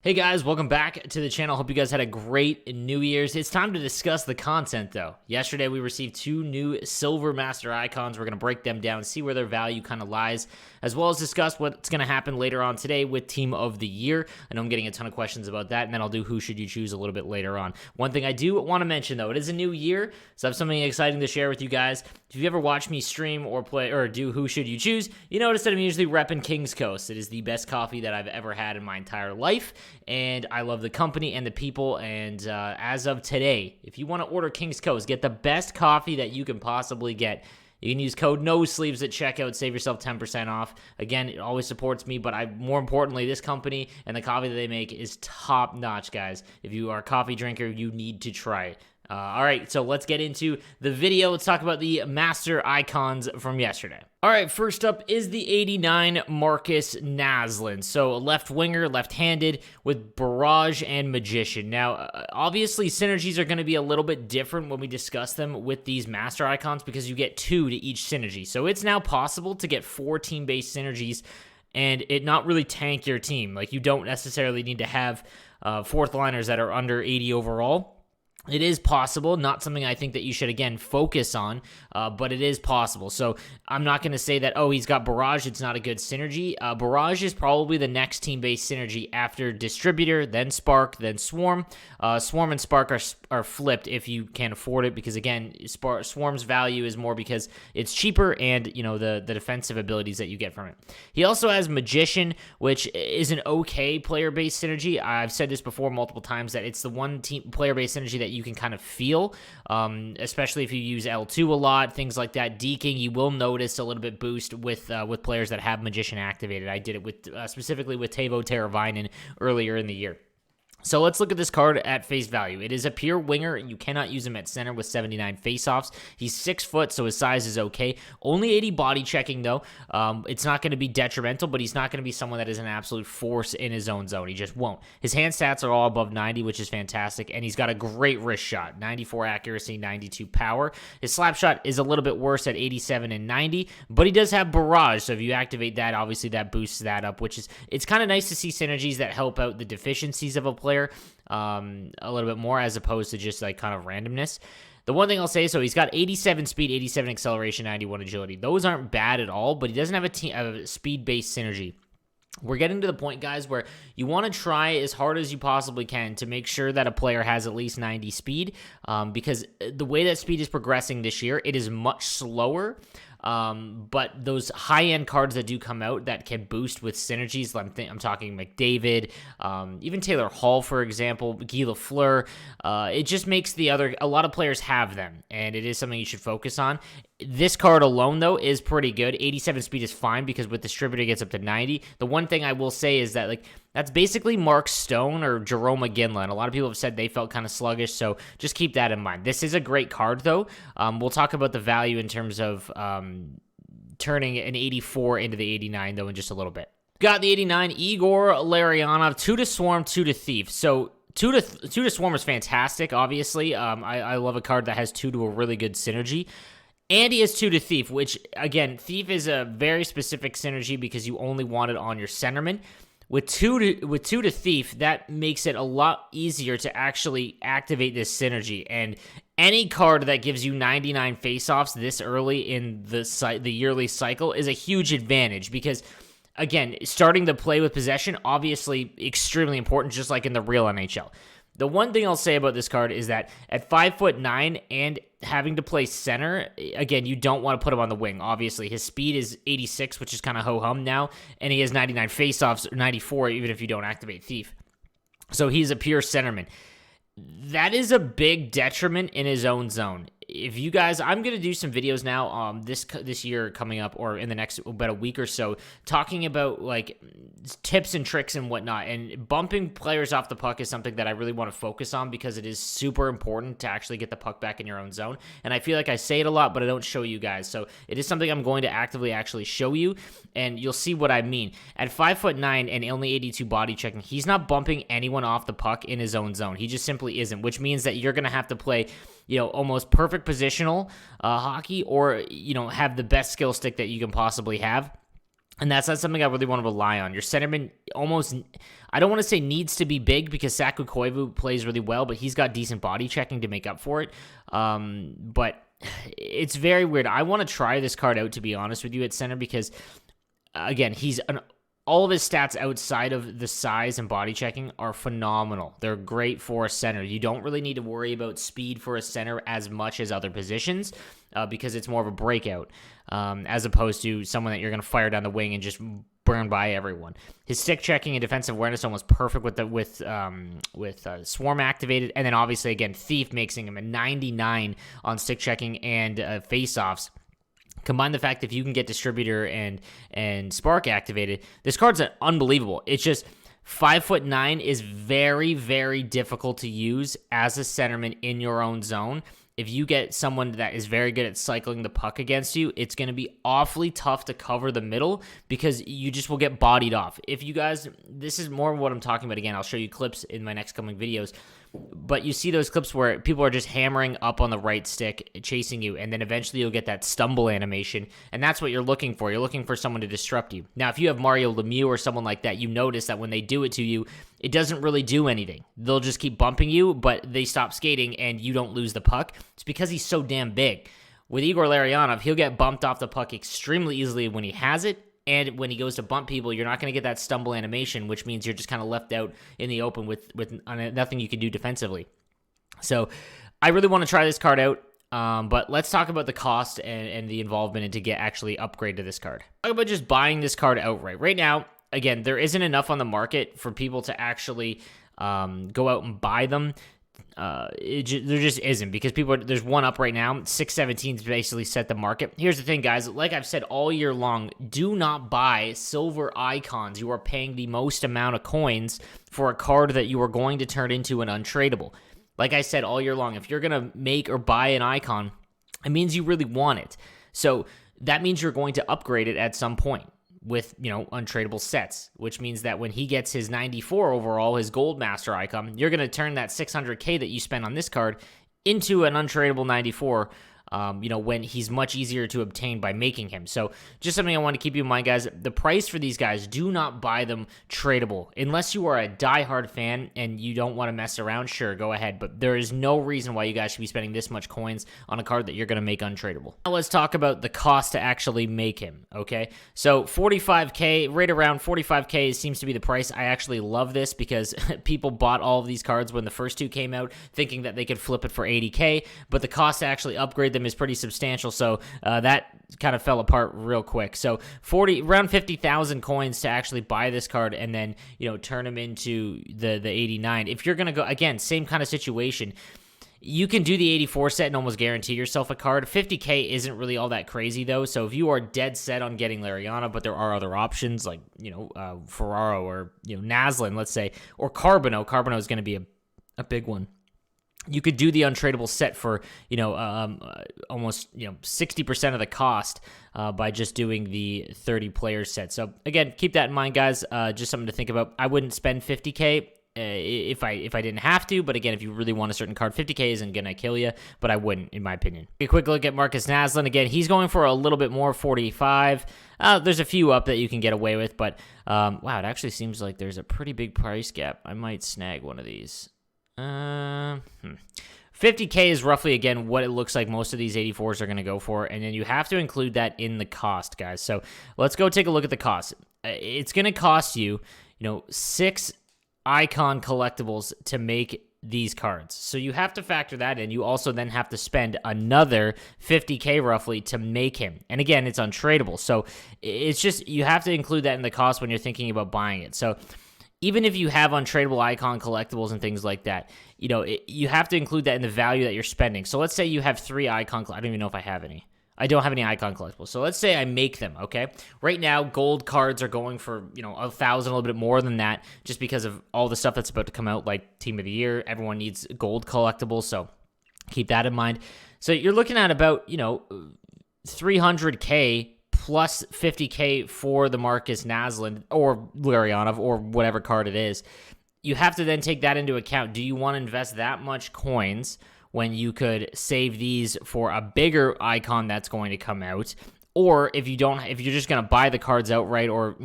Hey guys, welcome back to the channel. Hope you guys had a great New Year's. It's time to discuss the content though. Yesterday we received two new Silver Master Icons. We're going to break them down, see where their value kind of lies, as well as discuss what's going to happen later on today with Team of the Year. I know I'm getting a ton of questions about that, and then I'll do Who Should You Choose a little bit later on. One thing I do want to mention though, it is a new year, so I have something exciting to share with you guys. If you ever watch me stream or play or do Who Should You Choose, you notice that I'm usually repping King's Coast. It is the best coffee that I've ever had in my entire life, and I love the company and the people. And as of today, if you want to order King's Coast, get the best coffee that you can possibly get. You can use code NOSLEEVES at checkout, save yourself 10% off. Again, it always supports me, but more importantly, this company and the coffee that they make is top notch, guys. If you are a coffee drinker, you need to try it. All right, so let's get into the video. Let's talk about the Master Icons from yesterday. All right, first up is the 89 Marcus Naslund. So a left winger, left-handed with Barrage and Magician. Now, obviously, synergies are going to be a little bit different when we discuss them with these Master Icons because you get 2 to each synergy. So it's now possible to get 4 team-based synergies and it not really tank your team. Like, you don't necessarily need to have fourth liners that are under 80 overall. It is possible, not something I think that you should, again, focus on, but it is possible. So I'm not going to say that, oh, he's got Barrage, it's not a good synergy. Barrage is probably the next team-based synergy after Distributor, then Spark, then Swarm. Swarm and Spark are flipped if you can't afford it because, again, Swarm's value is more because it's cheaper and, you know, the defensive abilities that you get from it. He also has Magician, which is an okay player-based synergy. I've said this before multiple times that it's the one player-based synergy that you can kind of feel, especially if you use L2 a lot, things like that. Deking, you will notice a little bit boost with players that have Magician activated. I did it with specifically with Teuvo Teravainen earlier in the year. So let's look at this card at face value. It is a pure winger. You cannot use him at center with 79 faceoffs. He's 6 foot, so his size is okay. Only 80 body checking, though. It's not going to be detrimental, but he's not going to be someone that is an absolute force in his own zone. He just won't. His hand stats are all above 90, which is fantastic, and he's got a great wrist shot. 94 accuracy, 92 power. His slap shot is a little bit worse at 87 and 90, but he does have Barrage, so if you activate that, obviously that boosts that up, it's kind of nice to see synergies that help out the deficiencies of a player a little bit more as opposed to just like kind of randomness. The one thing I'll say, so he's got 87 speed, 87 acceleration, 91 agility. Those aren't bad at all, but he doesn't have a speed-based synergy. We're getting to the point, guys, where you want to try as hard as you possibly can to make sure that a player has at least 90 speed, because the way that speed is progressing this year, it is much slower. But those high-end cards that do come out that can boost with synergies, I'm talking McDavid, even Taylor Hall, for example, Guy Lafleur, it just makes a lot of players have them, and it is something you should focus on. This card alone, though, is pretty good. 87 speed is fine because with Distributor it gets up to 90. The one thing I will say is that that's basically Mark Stone or Jerome McGinley, and a lot of people have said they felt kind of sluggish, so just keep that in mind. This is a great card, though. We'll talk about the value in terms of turning an 84 into the 89, though, in just a little bit. Got the 89, Igor Larionov, 2 to Swarm, 2 to Thief. So 2 to Swarm is fantastic, obviously. I love a card that has 2 to a really good synergy. And he has 2 to Thief, which, again, Thief is a very specific synergy because you only want it on your centerman. With 2 to Thief, that makes it a lot easier to actually activate this synergy. And any card that gives you 99 faceoffs this early in the yearly cycle is a huge advantage because, again, starting to play with possession, obviously extremely important, just like in the real NHL. The one thing I'll say about this card is that at 5'9" and having to play center, again, you don't want to put him on the wing. Obviously, his speed is 86, which is kind of ho-hum now, and he has 99 faceoffs, 94, even if you don't activate Thief. So he's a pure centerman. That is a big detriment in his own zone. If you guys, I'm going to do some videos now this year coming up or in the next about a week or so talking about like tips and tricks and whatnot, and bumping players off the puck is something that I really want to focus on because it is super important to actually get the puck back in your own zone, and I feel like I say it a lot but I don't show you guys, so it is something I'm going to actively actually show you and you'll see what I mean. At 5'9" and only 82 body checking, he's not bumping anyone off the puck in his own zone. He just simply isn't, which means that you're going to have to play almost perfect positional hockey or, have the best skill stick that you can possibly have. And that's not something I really want to rely on. Your centerman almost, I don't want to say needs to be big because Saku Koivu plays really well, but he's got decent body checking to make up for it. But it's very weird. I want to try this card out, to be honest with you, at center because, again, all of his stats outside of the size and body checking are phenomenal. They're great for a center. You don't really need to worry about speed for a center as much as other positions because it's more of a breakout as opposed to someone that you're going to fire down the wing and just burn by everyone. His stick checking and defensive awareness almost perfect with Swarm activated, and then obviously again Thief making him a 99 on stick checking and face-offs. Combine the fact that if you can get Distributor and Spark activated, this card's unbelievable. It's just 5'9" is very, very difficult to use as a centerman in your own zone. If you get someone that is very good at cycling the puck against you, it's going to be awfully tough to cover the middle because you just will get bodied off. If you guys, this is more of what I'm talking about. Again, I'll show you clips in my next coming videos. But you see those clips where people are just hammering up on the right stick, chasing you, and then eventually you'll get that stumble animation, and that's what you're looking for. You're looking for someone to disrupt you. Now, if you have Mario Lemieux or someone like that, you notice that when they do it to you, it doesn't really do anything. They'll just keep bumping you, but they stop skating, and you don't lose the puck. It's because he's so damn big. With Igor Larionov, he'll get bumped off the puck extremely easily when he has it, and when he goes to bump people, you're not going to get that stumble animation, which means you're just kind of left out in the open with nothing you can do defensively. So I really want to try this card out, but let's talk about the cost and the involvement to get actually upgrade to this card. Talk about just buying this card outright. Right now, again, there isn't enough on the market for people to actually go out and buy them. There just isn't because there's one up right now. 617's basically set the market. Here's the thing, guys. Like I've said all year long, do not buy silver icons. You are paying the most amount of coins for a card that you are going to turn into an untradeable. Like I said all year long, if you're going to make or buy an icon, it means you really want it. So that means you're going to upgrade it at some point with, untradeable sets, which means that when he gets his 94 overall, his Gold Master icon, you're going to turn that 600K that you spent on this card into an untradeable 94, when he's much easier to obtain by making him. So just something I want to keep you in mind, guys. The price for these guys, do not buy them tradable. Unless you are a diehard fan and you don't want to mess around, sure, go ahead. But there is no reason why you guys should be spending this much coins on a card that you're going to make untradeable. Now let's talk about the cost to actually make him, okay? So 45K, right around 45K seems to be the price. I actually love this because people bought all of these cards when the first two came out thinking that they could flip it for 80K, but the cost to actually upgrade them is pretty substantial, so that kind of fell apart real quick. So around 50,000 coins to actually buy this card and then turn him into the 89. If you're gonna go again, same kind of situation. You can do the 84 set and almost guarantee yourself a card. 50K isn't really all that crazy though. So if you are dead set on getting Larionov, but there are other options like Ferraro or Naslund, let's say, or Carbonneau. Carbonneau is going to be a big one. You could do the untradeable set for, almost, 60% of the cost by just doing the 30 player set. So again, keep that in mind, guys. Just something to think about. I wouldn't spend 50K if I didn't have to, but again, if you really want a certain card, 50K isn't gonna kill you, but I wouldn't, in my opinion. A quick look at Marcus Naslund. Again, he's going for a little bit more, 45. There's a few up that you can get away with, but wow, it actually seems like there's a pretty big price gap. I might snag one of these. 50K is roughly, again, what it looks like most of these 84s are going to go for, and then you have to include that in the cost, guys. So let's go take a look at the cost. It's going to cost you, 6 icon collectibles to make these cards. So you have to factor that in. You also then have to spend another 50K roughly to make him. And again, it's untradeable. So it's just, you have to include that in the cost when you're thinking about buying it. So even if you have untradeable icon collectibles and things like that, you have to include that in the value that you're spending. So let's say you have 3 icon, I don't even know if I have any. I don't have any icon collectibles. So let's say I make them, okay? Right now, gold cards are going for, 1,000, a little bit more than that, just because of all the stuff that's about to come out, like Team of the Year. Everyone needs gold collectibles, so keep that in mind. So you're looking at about, 300K plus 50K for the Marcus Naslund or Larionov or whatever card it is. You have to then take that into account. Do you want to invest that much coins when you could save these for a bigger icon that's going to come out? Or if you're just gonna buy the cards outright, or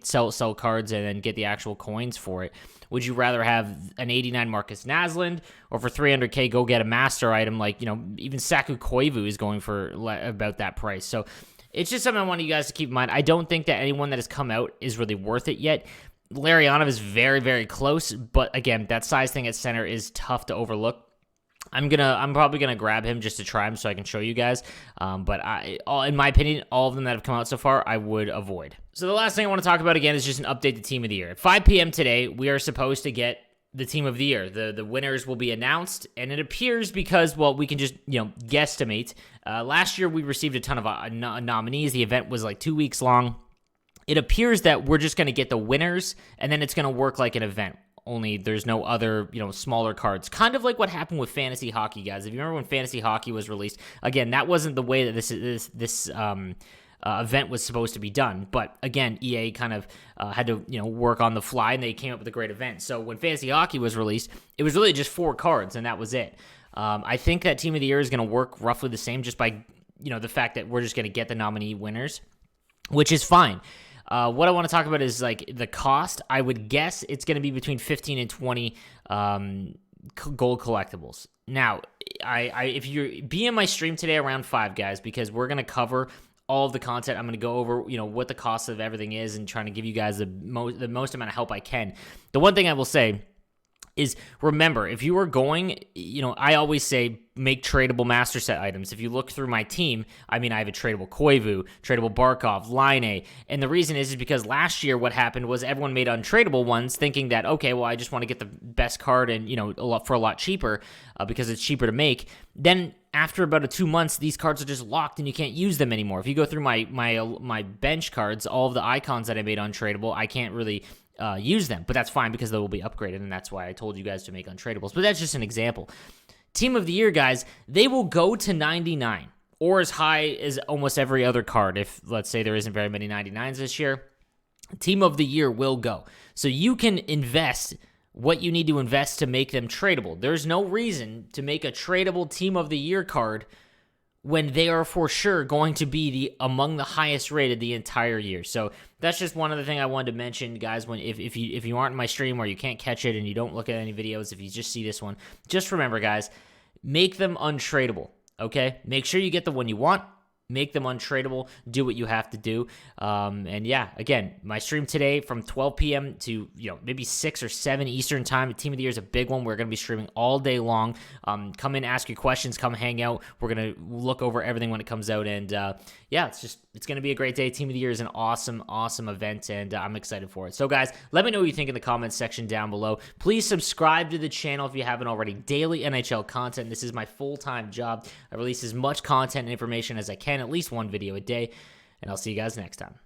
sell cards and then get the actual coins for it, would you rather have an 89 Marcus Naslund, or for 300K go get a master item like even Saku Koivu is going for about that price? So it's just something I want you guys to keep in mind. I don't think that anyone that has come out is really worth it yet. Larionov is very, very close, but again, that size thing at center is tough to overlook. I'm probably gonna grab him just to try him so I can show you guys. But in my opinion, all of them that have come out so far, I would avoid. So the last thing I want to talk about again is just an update to Team of the Year. At 5 p.m. today, we are supposed to get the Team of the Year. The winners will be announced, and it appears because, well, we can just guesstimate. Last year we received a ton of nominees. The event was like 2 weeks long. It appears that we're just gonna get the winners, and then it's gonna work like an event. Only there's no other, smaller cards. Kind of like what happened with fantasy hockey, guys. If you remember when fantasy hockey was released, again, that wasn't the way that this event was supposed to be done. But again, EA kind of had to, work on the fly, and they came up with a great event. So when fantasy hockey was released, it was really just 4 cards, and that was it. I think that Team of the Year is going to work roughly the same, just by, the fact that we're just going to get the nominee winners, which is fine. What I want to talk about is like the cost. I would guess it's going to be between 15 and 20 gold collectibles. Now, if you be in my stream today around 5, guys, because we're going to cover all of the content. I'm going to go over, what the cost of everything is and trying to give you guys the most amount of help I can. The one thing I will say is, remember, if you are going, I always say make tradable master set items. If you look through my team, I have a tradable Koivu, tradable Barkov, Line, and the reason is because last year what happened was everyone made untradeable ones thinking that, okay, well, I just want to get the best card and, for a lot cheaper because it's cheaper to make. Then after about 2 months, these cards are just locked and you can't use them anymore. If you go through my bench cards, all of the icons that I made untradeable, I can't really use them, but that's fine because they will be upgraded, and that's why I told you guys to make untradables. But that's just an example. Team of the Year, guys, they will go to 99 or as high as almost every other card. If, let's say, there isn't very many 99s this year, Team of the Year will go. So you can invest what you need to invest to make them tradable. There's no reason to make a tradable Team of the Year card when they are for sure going to be among the highest rated the entire year. So that's just one other thing I wanted to mention, guys. When if you aren't in my stream or you can't catch it and you don't look at any videos, if you just see this one, just remember, guys, make them untradeable. Okay, make sure you get the one you want. Make them untradeable. Do what you have to do. And yeah, again, my stream today from 12 p.m. to maybe 6 or 7 Eastern time. The Team of the Year is a big one. We're going to be streaming all day long. Come in, ask your questions. Come hang out. We're going to look over everything when it comes out. And yeah, it's going to be a great day. Team of the Year is an awesome, awesome event, and I'm excited for it. So guys, let me know what you think in the comments section down below. Please subscribe to the channel if you haven't already. Daily NHL content. This is my full-time job. I release as much content and information as I can, at least one video a day, and I'll see you guys next time.